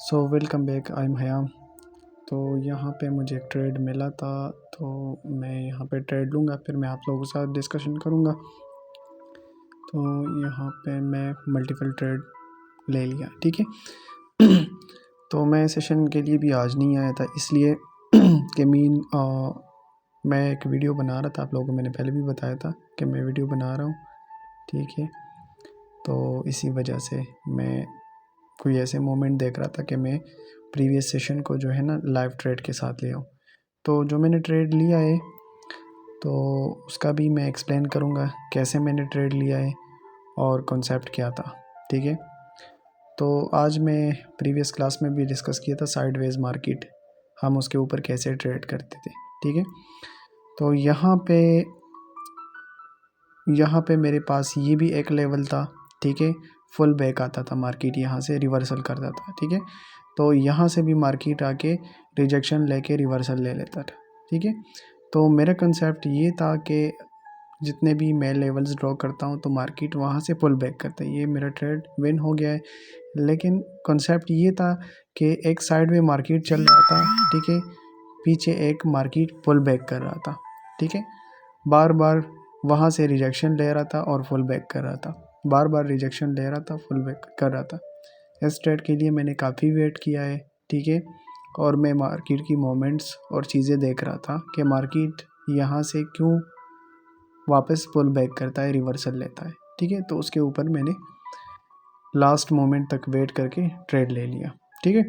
So welcome back, I am हयाम। तो यहाँ पे मुझे एक ट्रेड मिला था, तो मैं यहाँ पे ट्रेड लूँगा, फिर मैं आप लोगों के साथ डिस्कशन करूँगा। तो यहाँ पे मैं मल्टीपल ट्रेड ले लिया, ठीक है। तो मैं सेशन के लिए भी आज नहीं आया था, इसलिए कि मैं एक वीडियो बना रहा था। आप लोगों को मैंने पहले भी बताया था कि मैं वीडियो बना रहा हूँ, ठीक है। तो इसी वजह से मैं कोई ऐसे मोमेंट देख रहा था कि मैं प्रीवियस सेशन को जो है ना लाइव ट्रेड के साथ ले आऊँ। तो जो मैंने ट्रेड लिया है तो उसका भी मैं एक्सप्लेन करूँगा कैसे मैंने ट्रेड लिया है और कॉन्सेप्ट क्या था, ठीक है। तो आज मैं प्रीवियस क्लास में भी डिस्कस किया था साइडवेज मार्केट, हम उसके ऊपर कैसे ट्रेड करते थे, ठीक है। तो यहाँ पे मेरे पास ये भी एक लेवल था, ठीक है। फुल बैक आता था मार्केट, यहाँ से रिवर्सल करता था, ठीक है। तो यहाँ से भी मार्केट आके रिजेक्शन लेके रिवर्सल ले लेता था, ठीक है। तो मेरा कंसेप्ट ये था कि जितने भी मैं लेवल्स ड्रॉ करता हूँ तो मार्केट वहाँ से पुल बैक करता है। ये मेरा ट्रेड विन हो गया है, लेकिन कंसेप्ट ये था कि एक साइड में मार्केट चल रहा था, ठीक है, पीछे एक मार्केट पुल बैक कर रहा था, ठीक है। बार बार वहाँ से रिजेक्शन ले रहा था और फुल बैक कर रहा था, बार बार रिजेक्शन ले रहा था, फुल बैक कर रहा था। इस ट्रेड के लिए मैंने काफ़ी वेट किया है, ठीक है। और मैं मार्केट की मोमेंट्स और चीज़ें देख रहा था कि मार्केट यहाँ से क्यों वापस पुल बैक करता है, रिवर्सल लेता है, ठीक है। तो उसके ऊपर मैंने लास्ट मोमेंट तक वेट करके ट्रेड ले लिया, ठीक है।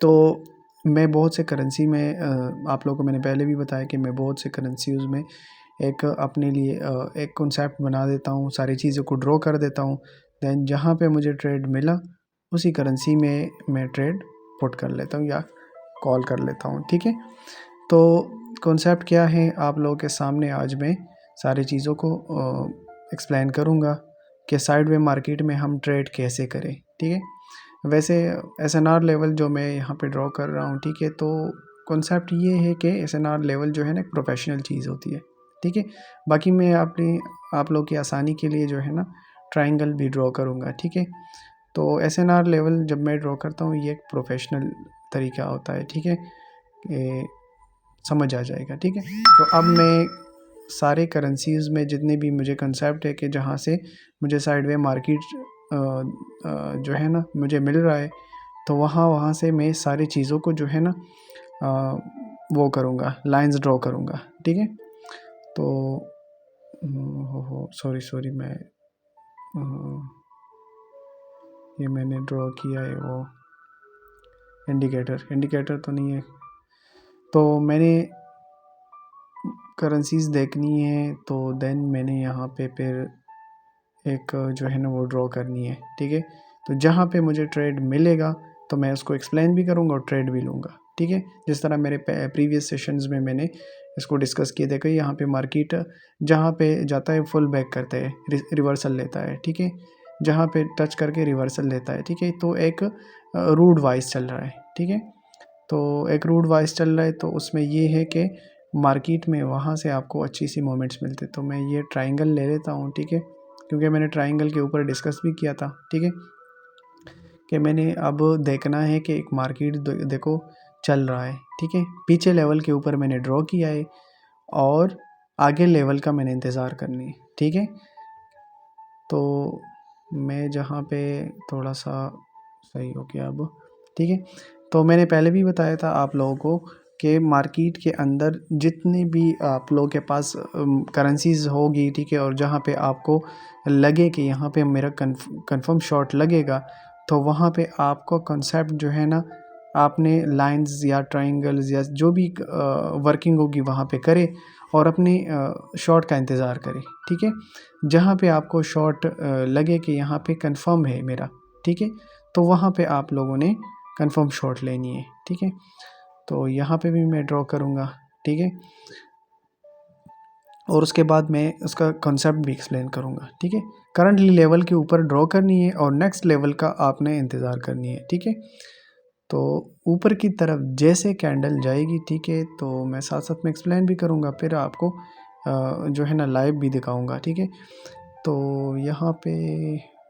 तो मैं बहुत से करेंसी में आप लोगों को मैंने पहले भी बताया कि मैं बहुत से करेंसीज़ में एक अपने लिए एक कॉन्सेप्ट बना देता हूँ, सारी चीज़ों को ड्रॉ कर देता हूँ। दैन जहाँ पे मुझे ट्रेड मिला उसी करेंसी में मैं ट्रेड पुट कर लेता हूँ या कॉल कर लेता हूँ, ठीक है। तो कॉन्सेप्ट क्या है आप लोगों के सामने आज मैं सारी चीज़ों को एक्सप्लेन करूँगा कि साइडवे मार्केट में हम ट्रेड कैसे करें, ठीक है। वैसे SNR लेवल जो मैं यहाँ पे ड्रॉ कर रहा हूँ, ठीक है, तो कॉन्सेप्ट ये है कि SNR लेवल जो है ना एक प्रोफेशनल चीज़ होती है, ठीक है। बाकी मैं आप लोग की आसानी के लिए जो है ना ट्रायंगल भी ड्रॉ करूँगा, ठीक है। तो SNR लेवल जब मैं ड्रॉ करता हूँ ये एक प्रोफेशनल तरीका होता है, ठीक है, ये समझ आ जाएगा, ठीक है। तो अब मैं सारे करेंसीज़ में जितने भी मुझे कंसेप्ट है कि जहाँ से मुझे साइडवे मार्केट जो है ना मुझे मिल रहा है, तो वहाँ से मैं सारी चीज़ों को जो है ना वो करूँगा, लाइंस ड्रॉ करूँगा, ठीक है। तो सॉरी मैं ये मैंने ड्रॉ किया है वो इंडिकेटर तो नहीं है। तो मैंने करेंसीज़ देखनी है तो देन मैंने यहाँ पे फिर एक जो है ना वो ड्रॉ करनी है, ठीक है। तो जहाँ पे मुझे ट्रेड मिलेगा तो मैं उसको एक्सप्लेन भी करूँगा और ट्रेड भी लूँगा, ठीक है। जिस तरह मेरे प्रीवियस सेशंस में मैंने इसको डिस्कस किए, देखो यहाँ पे मार्केट जहाँ पे जाता है फुल बैक करता है, रिवर्सल लेता है, ठीक है, जहाँ पे टच करके रिवर्सल लेता है, ठीक है। तो एक रूट वाइज चल रहा है, ठीक है। तो एक रूट वाइज चल रहा है तो उसमें ये है कि मार्केट में वहाँ से आपको अच्छी सी मोमेंट्स मिलते। तो मैं ये ट्रायंगल ले लेता हूँ, ठीक है, क्योंकि मैंने ट्रायंगल के ऊपर डिस्कस भी किया था, ठीक है, कि मैंने अब देखना है कि एक मार्केट देखो चल रहा है, ठीक है, पीछे लेवल के ऊपर मैंने ड्रॉ किया है और आगे लेवल का मैंने इंतज़ार करनी है, ठीक है। तो मैं जहाँ पे थोड़ा सा सही हो गया अब, ठीक है। तो मैंने पहले भी बताया था आप लोगों को कि मार्केट के अंदर जितनी भी आप लोगों के पास करेंसीज़ होगी, ठीक है, और जहाँ पे आपको लगे कि यहाँ पे मेरा कंफर्म शॉट लगेगा, तो वहाँ पे आपको कंसेप्ट जो है ना आपने लाइंस या ट्रायंगल्स या जो भी वर्किंग होगी वहाँ पे करे और अपनी शॉट का इंतज़ार करें, ठीक है। जहाँ पे आपको शॉट लगे कि यहाँ पे कंफर्म है मेरा, ठीक है, तो वहाँ पे आप लोगों ने कंफर्म शॉट लेनी है, ठीक है। तो यहाँ पे भी मैं ड्रॉ करूँगा, ठीक है, और उसके बाद मैं उसका कॉन्सेप्ट भी एक्सप्लेन करूँगा, ठीक है। करंटली लेवल के ऊपर ड्रॉ करनी है और नेक्स्ट लेवल का आपने इंतज़ार करनी है, ठीक है। तो ऊपर की तरफ जैसे कैंडल जाएगी, ठीक है, तो मैं साथ साथ में एक्सप्लेन भी करूँगा, फिर आपको जो है ना लाइव भी दिखाऊँगा, ठीक है। तो यहाँ पे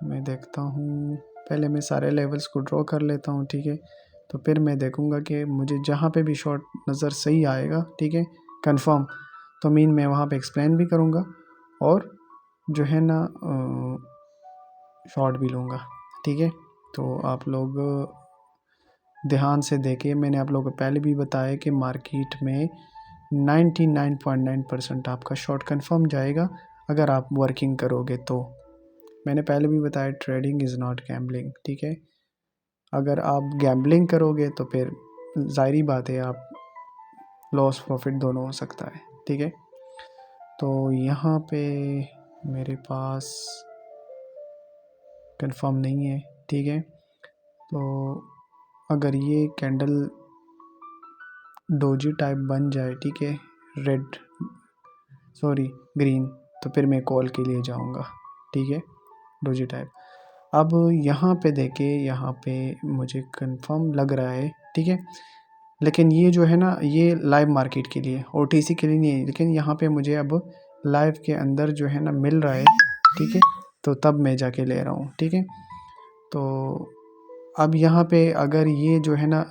मैं देखता हूँ पहले मैं सारे लेवल्स को ड्रॉ कर लेता हूँ, ठीक है। तो फिर मैं देखूँगा कि मुझे जहाँ पे भी शॉट नज़र सही आएगा, ठीक है, कंफर्म, तो मीन मैं वहाँ पे एक्सप्लेन भी करूँगा और जो है ना शॉट भी लूँगा, ठीक है। तो आप लोग ध्यान से देखिए, मैंने आप लोगों को पहले भी बताया कि मार्केट में 99.9% आपका शॉट कंफर्म जाएगा अगर आप वर्किंग करोगे तो। मैंने पहले भी बताया ट्रेडिंग इज़ नॉट गैम्बलिंग, ठीक है। अगर आप गैम्बलिंग करोगे तो फिर ज़ाहिरी बात है आप लॉस प्रॉफिट दोनों हो सकता है, ठीक है। तो यहाँ पे मेरे पास कंफर्म नहीं है, ठीक है। तो अगर ये कैंडल डोजी टाइप बन जाए, ठीक है, ग्रीन, तो फिर मैं कॉल के लिए जाऊँगा, ठीक है, डोजी टाइप। अब यहाँ पे देखिए, यहाँ पे मुझे कंफर्म लग रहा है, ठीक है, लेकिन ये जो है ना ये लाइव मार्केट के लिए, ओटीसी के लिए नहीं है, लेकिन यहाँ पे मुझे अब लाइव के अंदर जो है ना मिल रहा है, ठीक है, तो तब मैं जाके ले रहा हूँ, ठीक है। तो अब यहाँ पे अगर ये जो है ना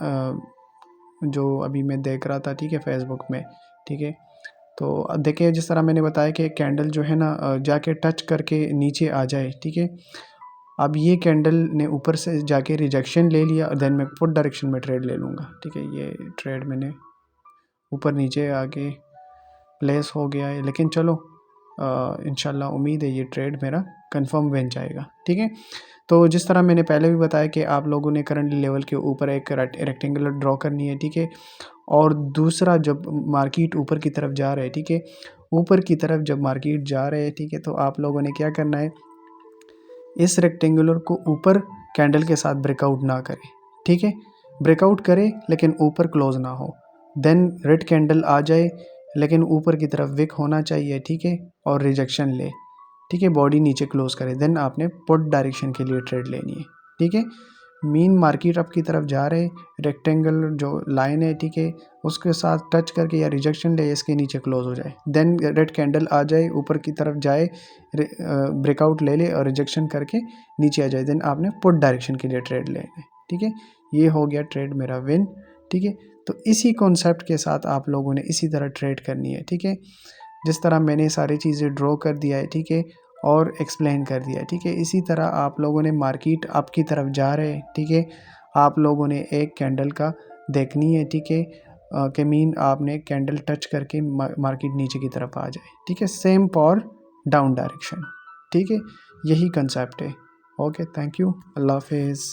जो अभी मैं देख रहा था, ठीक है, फेसबुक में, ठीक है, तो देखिए जिस तरह मैंने बताया कि कैंडल जो है ना जाके टच करके नीचे आ जाए, ठीक है। अब ये कैंडल ने ऊपर से जाके रिजेक्शन ले लिया और देन मैं पुट डायरेक्शन में ट्रेड ले लूँगा, ठीक है। ये ट्रेड मैंने ऊपर नीचे आके प्लेस हो गया है, लेकिन चलो इंशाल्लाह उम्मीद है ये ट्रेड मेरा कंफर्म बन जाएगा, ठीक है। तो जिस तरह मैंने पहले भी बताया कि आप लोगों ने करंटली लेवल के ऊपर एक रेक्टेंगुलर ड्रॉ करनी है, ठीक है। और दूसरा जब मार्केट ऊपर की तरफ जा रहा है, ठीक है, ऊपर की तरफ जब मार्केट जा रहे हैं, ठीक है, तो आप लोगों ने क्या करना है, इस रेक्टेंगुलर को ऊपर कैंडल के साथ ब्रेकआउट ना करे, ठीक है। ब्रेकआउट करे लेकिन ऊपर क्लोज ना हो, देन रेड कैंडल आ जाए लेकिन ऊपर की तरफ विक होना चाहिए, ठीक है, और रिजेक्शन ले, ठीक है, बॉडी नीचे क्लोज करे, देन आपने पुट डायरेक्शन के लिए ट्रेड लेनी है, ठीक है। मीन मार्केट आपकी तरफ जा रहे, रेक्टेंगल जो लाइन है, ठीक है, उसके साथ टच करके या रिजेक्शन ले, इसके नीचे क्लोज हो जाए, देन रेड कैंडल आ जाए ऊपर की तरफ जाए, ब्रेकआउट ले ले और रिजेक्शन करके नीचे आ जाए, देन आपने पुट डायरेक्शन के लिए ट्रेड ले, ठीक है। ये हो गया ट्रेड मेरा विन, ठीक है। तो इसी कॉन्सेप्ट के साथ आप लोगों ने इसी तरह ट्रेड करनी है, ठीक है। जिस तरह मैंने सारी चीज़ें ड्रॉ कर दिया है, ठीक है, और एक्सप्लेन कर दिया, ठीक है, इसी तरह आप लोगों ने मार्केट आपकी तरफ जा रहे हैं, ठीक है, आप लोगों ने एक कैंडल का देखनी है, ठीक है, कि मीन आपने कैंडल टच करके मार्केट नीचे की तरफ आ जाए, ठीक है, सेम फॉर डाउन डायरेक्शन, ठीक है, यही कंसेप्ट है। ओके, थैंक यू, अल्लाह हाफिज़।